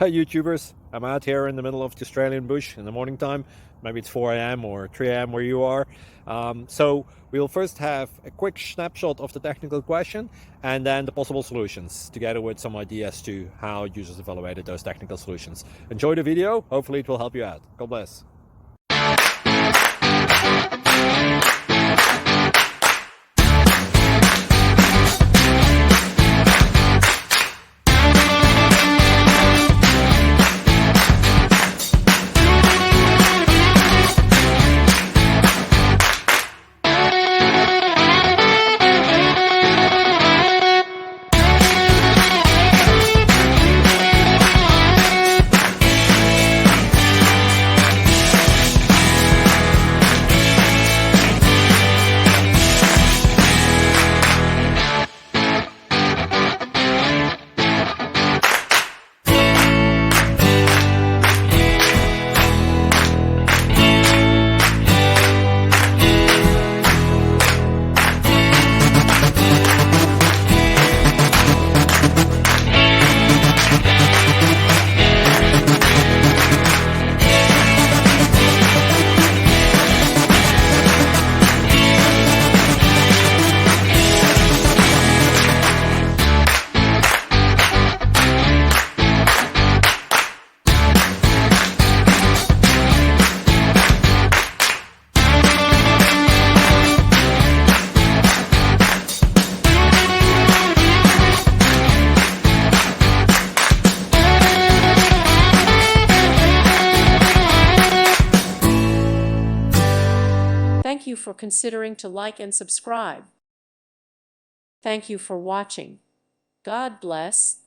Hi YouTubers, I'm out here in the middle of the Australian bush in the morning time. Maybe it's 4 a.m. or 3 a.m. where you are. So we'll first have a quick snapshot of the technical question and then the possible solutions, together with some ideas to how users evaluated those technical solutions. Enjoy the video, hopefully it will help you out. God bless. Thank you for considering to like and subscribe. Thank you for watching. God bless.